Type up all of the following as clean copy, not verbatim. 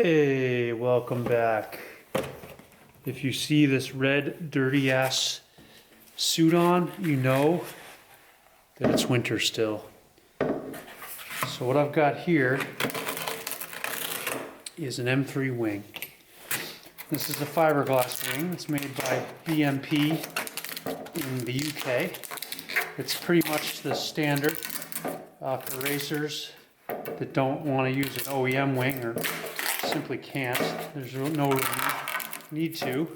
Hey, welcome back. If you see this red dirty ass suit on, you know that it's winter still. So what I've got here is an M3 wing. This is a fiberglass wing. It's made by BMP in the UK. It's pretty much the standard for racers that don't want to use an OEM wing or simply can't. There's no need to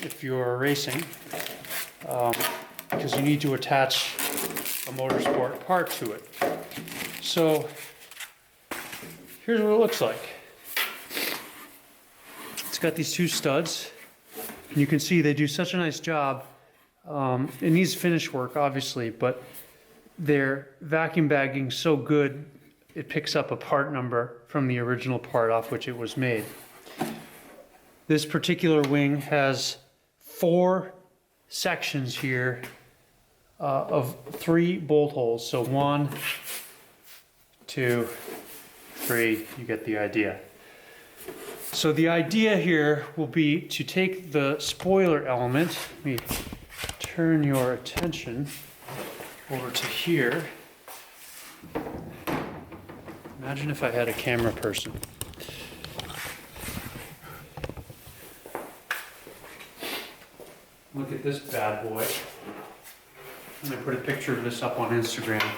if you're racing, because you need to attach a motorsport part to it. So here's what it looks like. It's got these two studs, and you can see they do such a nice job. It needs finish work, obviously, but their vacuum bagging so good it picks up a part number from the original part off which it was made. This particular wing has 4 sections here of 3 bolt holes. So 1, 2, 3, you get the idea. So the idea here will be to take the spoiler element. Let me turn your attention over to here. Imagine if I had a camera person. Look at this bad boy. I'm going to put a picture of this up on Instagram.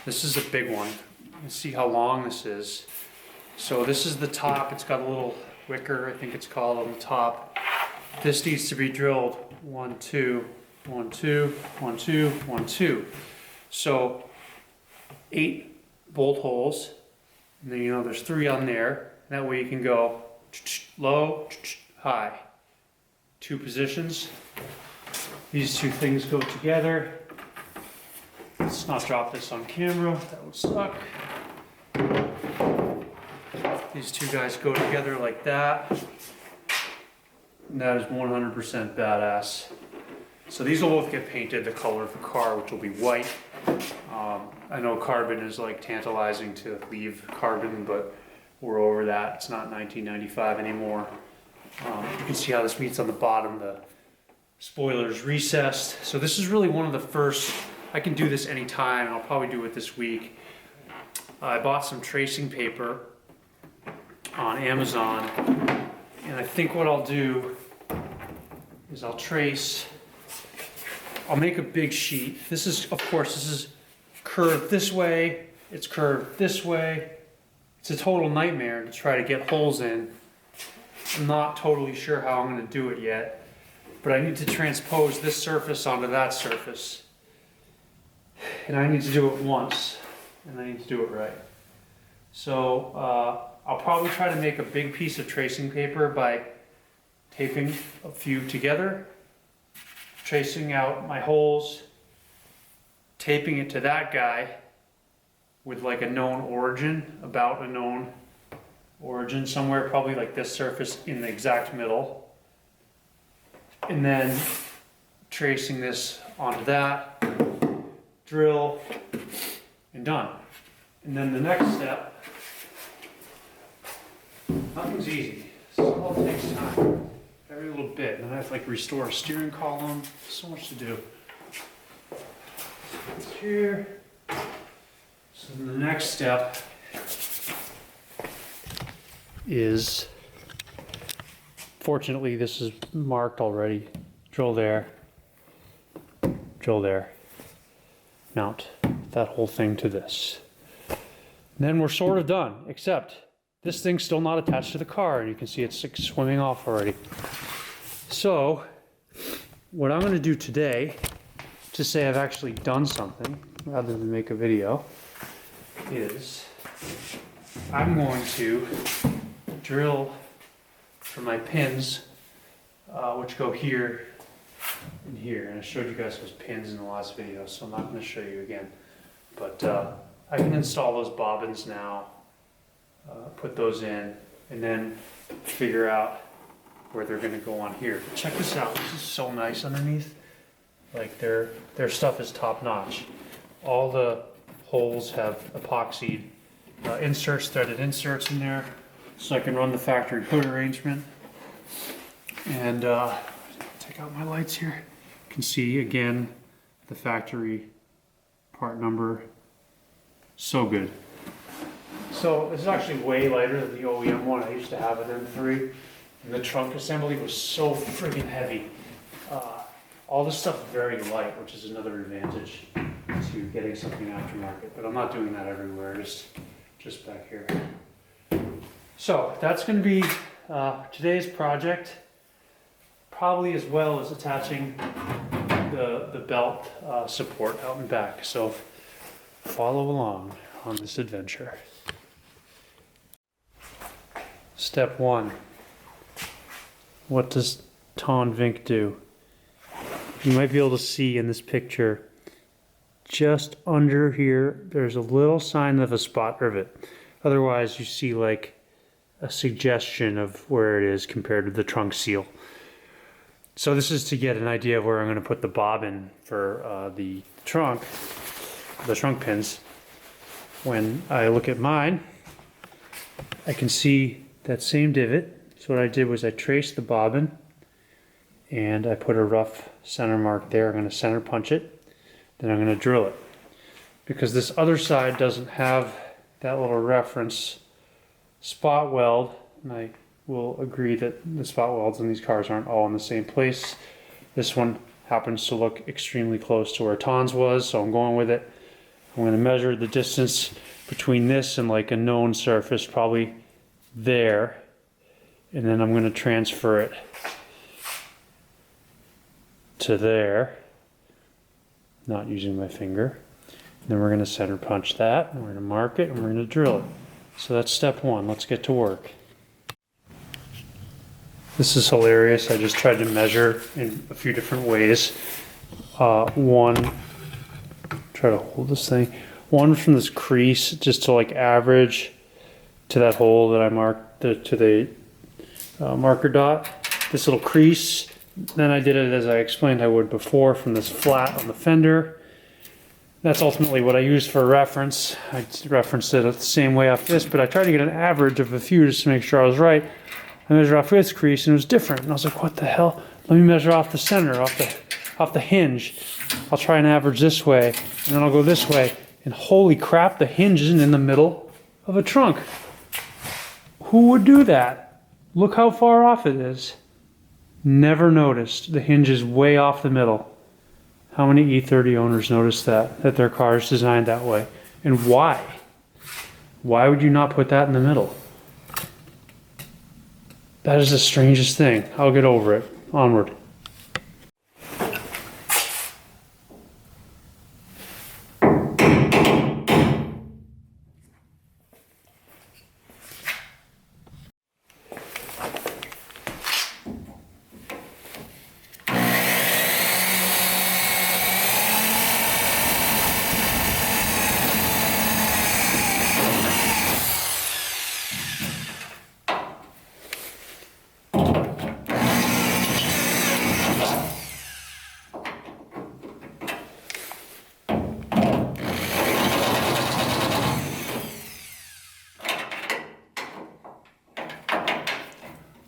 This is a big one. You see how long this is. So this is the top. It's got a little wicker, I think it's called, on the top. This needs to be drilled 1, 2, 1, 2, 1, 2, 1, 2. So 8 bolt holes, and then there's 3 on there. That way you can go low, high. 2 positions. These 2 things go together. Let's not drop this on camera, that would suck. These 2 guys go together like that. And that is 100% badass. So these will both get painted the color of the car, which will be white. I know carbon is like tantalizing to leave carbon, but we're over that. It's not 1995 anymore. You can see how this meets on the bottom. The spoiler's recessed. So this is really one of the first. I can do this anytime, and I'll probably do it this week. I bought some tracing paper on Amazon, and I think what I'll do is I'll make a big sheet. This is curved this way, it's curved this way. It's a total nightmare to try to get holes in. I'm not totally sure how I'm going to do it yet, but I need to transpose this surface onto that surface. And I need to do it once, and I need to do it right. So I'll probably try to make a big piece of tracing paper by taping a few together, tracing out my holes, taping it to that guy with like a known origin, about a known origin somewhere, probably like this surface in the exact middle, and then tracing this onto that, drill, and done. And then the next step, nothing's easy. This all takes time, every little bit. And then I have to like restore a steering column, so much to do. Here. So then the next step is, fortunately this is marked already. Drill there, mount that whole thing to this. And then we're sort of done, except this thing's still not attached to the car, and you can see it's swimming off already. So what I'm going to do today, to say I've actually done something rather than make a video, is I'm going to drill for my pins, which go here and here. And I showed you guys those pins in the last video, so I'm not going to show you again. But I can install those bobbins now, put those in, and then figure out where they're going to go on here. But check this out. This is so nice underneath. Like their stuff is top notch. All the holes have epoxied inserts, threaded inserts in there. so I can run the factory hood arrangement. And take out my lights here. You can see again the factory part number. So good. So this is actually way lighter than the OEM one. I used to have an M3. And the trunk assembly was so friggin' heavy. All this stuff is very light, which is another advantage to getting something aftermarket. But I'm not doing that everywhere, just back here. So that's going to be today's project, probably as well as attaching the belt support out and back. So follow along on this adventure. Step 1. What does Tonvink do? You might be able to see in this picture, just under here, there's a little sign of a spot rivet. Otherwise, you see like a suggestion of where it is compared to the trunk seal. So this is to get an idea of where I'm going to put the bobbin for the trunk pins. When I look at mine, I can see that same divot. So what I did was I traced the bobbin and I put a rough center mark there. I'm going to center punch it, then I'm going to drill it. Because this other side doesn't have that little reference spot weld, and I will agree that the spot welds in these cars aren't all in the same place. This one happens to look extremely close to where Ton's was, so I'm going with it. I'm going to measure the distance between this and like a known surface, probably there, and then I'm going to transfer it to there, not using my finger. And then we're going to center punch that, and we're going to mark it, and we're going to drill it. So that's step 1. Let's get to work. This is hilarious. I just tried to measure in a few different ways. One, try to hold this thing. One from this crease, just to like average to that hole that I marked, to the marker dot. This little crease. Then I did it as I explained I would before, from this flat on the fender. That's ultimately what I used for reference. I referenced it the same way off this, but I tried to get an average of a few just to make sure I was right. I measured off this crease and it was different. And I was like, what the hell? Let me measure off the center, off the hinge. I'll try and average this way, and then I'll go this way. And holy crap, the hinge isn't in the middle of a trunk. Who would do that? Look how far off it is. Never noticed. The hinge is way off the middle. How many E30 owners noticed that their car is designed that way? And why? Why would you not put that in the middle? That is the strangest thing. I'll get over it. Onward.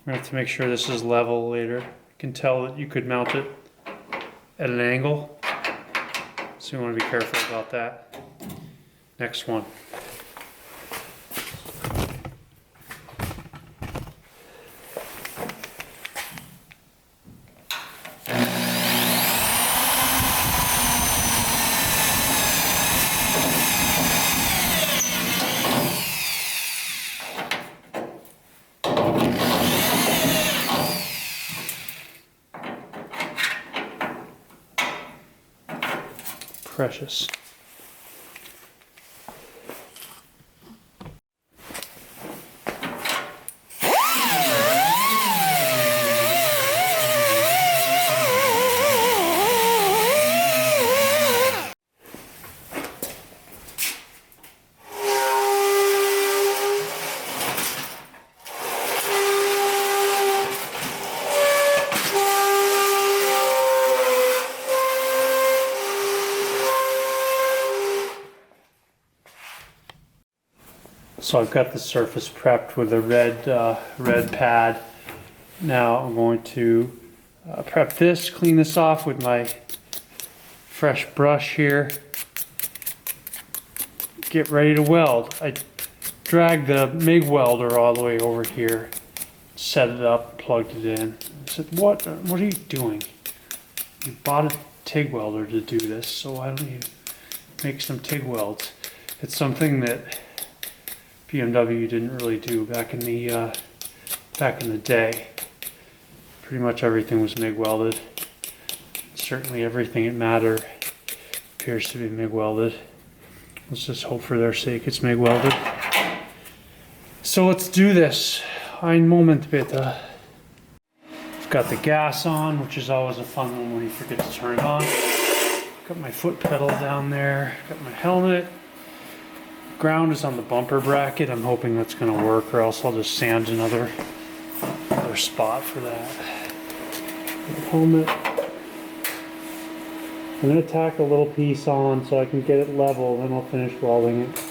We're going to have to make sure this is level later. You can tell that you could mount it at an angle, so you want to be careful about that. Next one. Precious. So I've got the surface prepped with a red pad. Now I'm going to prep this, clean this off with my fresh brush here. Get ready to weld. I dragged the MIG welder all the way over here, set it up, plugged it in. I said, what are you doing? You bought a TIG welder to do this, so why don't you make some TIG welds? It's something that BMW didn't really do back in the day. Pretty much everything was MIG welded. Certainly everything that mattered appears to be MIG welded. Let's just hope for their sake it's MIG welded. So let's do this. Ein Moment bitte. I've got the gas on, which is always a fun one when you forget to turn it on. Got my foot pedal down there. Got my helmet. Ground is on the bumper bracket. I'm hoping that's going to work, or else I'll just sand another spot for that. Helmet. I'm going to tack a little piece on so I can get it level, then I'll finish welding it.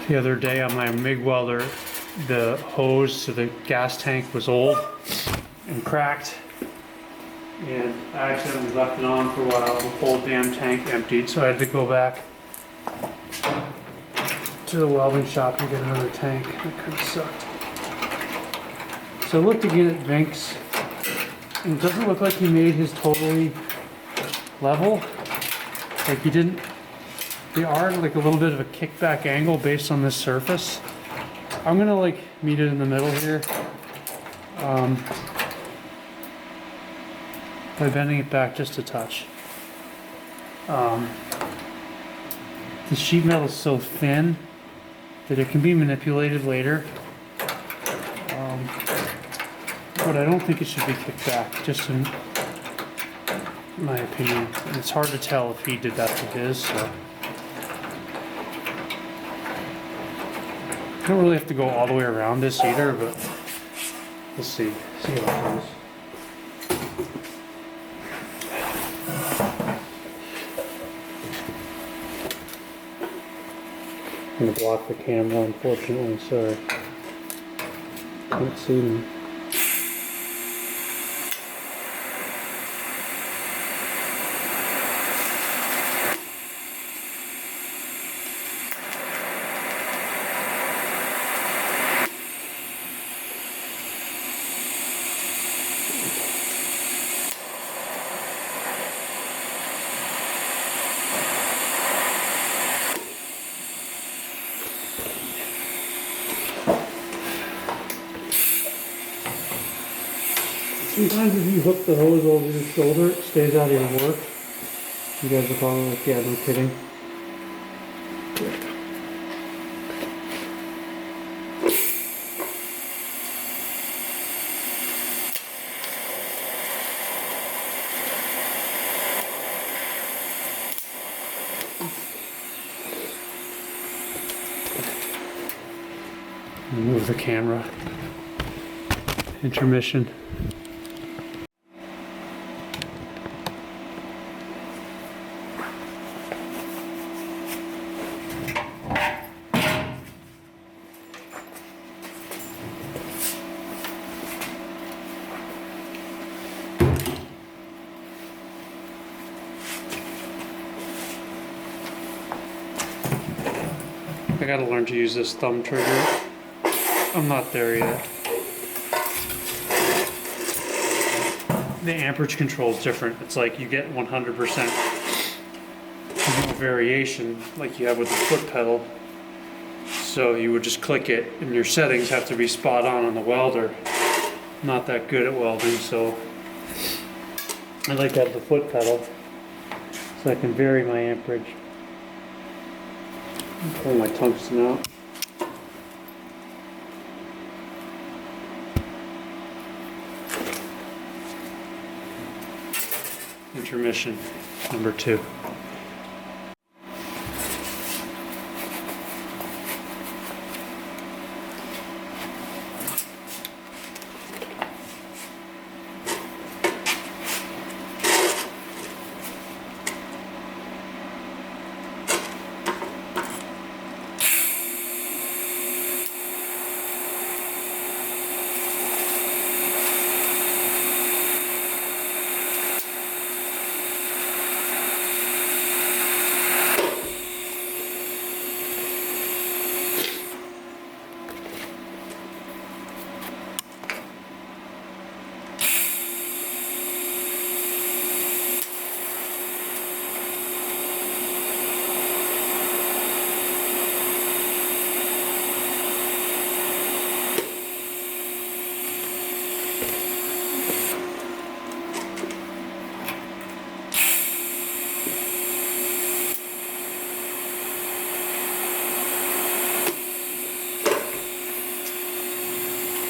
The other day on my MIG welder, the hose to the gas tank was old and cracked, and I accidentally left it on for a while. The whole damn tank emptied, so I had to go back to the welding shop and get another tank. That kind of sucked. So I looked again at Vinks, and it doesn't look like he made his totally level. Like he didn't. They are like a little bit of a kickback angle based on this surface. I'm gonna like meet it in the middle here by bending it back just a touch. The sheet metal is so thin that it can be manipulated later, but I don't think it should be kicked back, just in my opinion. And it's hard to tell if he did that to his, so. I don't really have to go all the way around this either, but we'll see how it goes. I'm going to block the camera, unfortunately, sorry. Can't see me. Sometimes if you hook the hose over your shoulder, it stays out of your work. You guys are probably like, yeah, no kidding. Move the camera. Intermission. I gotta learn to use this thumb trigger. I'm not there yet. The amperage control is different. It's like you get 100% variation like you have with the foot pedal. So you would just click it and your settings have to be spot on the welder. Not that good at welding, so I like to have the foot pedal so I can vary my amperage. Pull my tungsten out. Intermission number 2.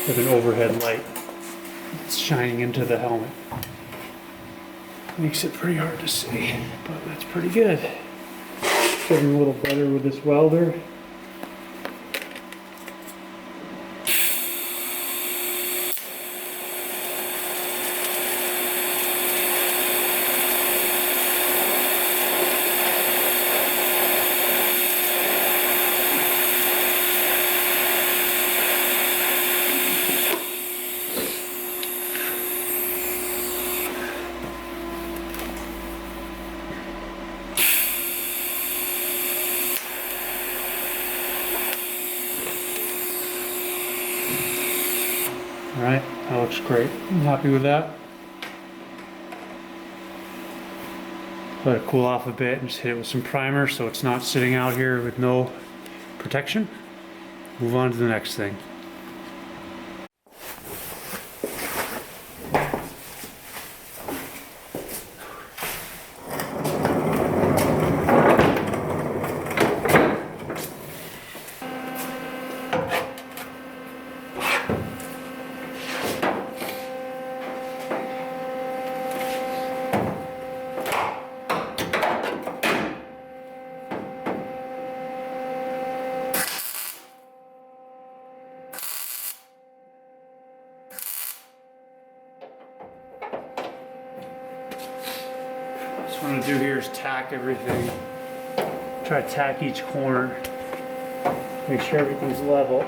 with an overhead light. It's shining into the helmet. Makes it pretty hard to see, but that's pretty good. Getting a little better with this welder. Alright, that looks great. I'm happy with that. Let it cool off a bit and just hit it with some primer so it's not sitting out here with no protection. Move on to the next thing. What I'm going to do here is tack everything. Try to tack each corner. Make sure everything's level.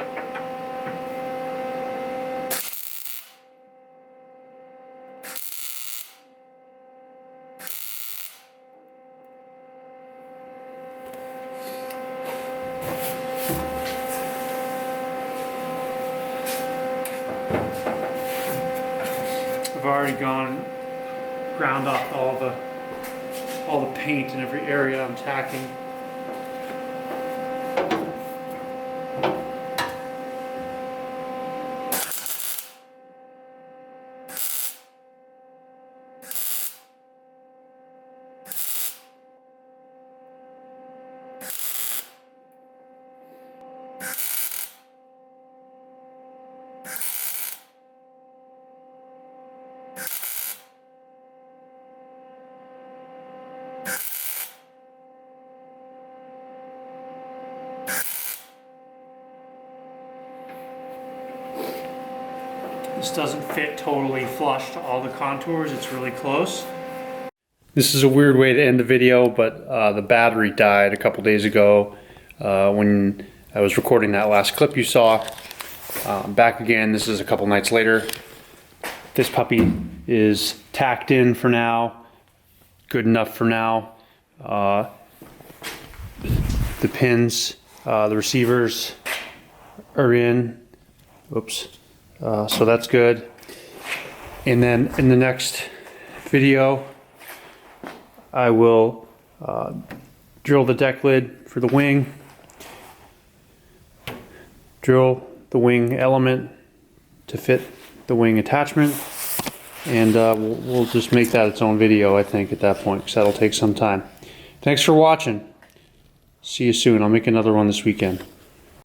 I've already ground off all the paint in every area I'm tacking. This doesn't fit totally flush to all the contours, it's really close. This is a weird way to end the video, but the battery died a couple days ago when I was recording that last clip you saw. Back again, this is a couple nights later. This puppy is tacked in for now, good enough for now. The pins, the receivers are in. Oops. So that's good. And then in the next video, I will drill the deck lid for the wing, drill the wing element to fit the wing attachment, and we'll just make that its own video, I think, at that point, because that'll take some time. Thanks for watching. See you soon. I'll make another one this weekend.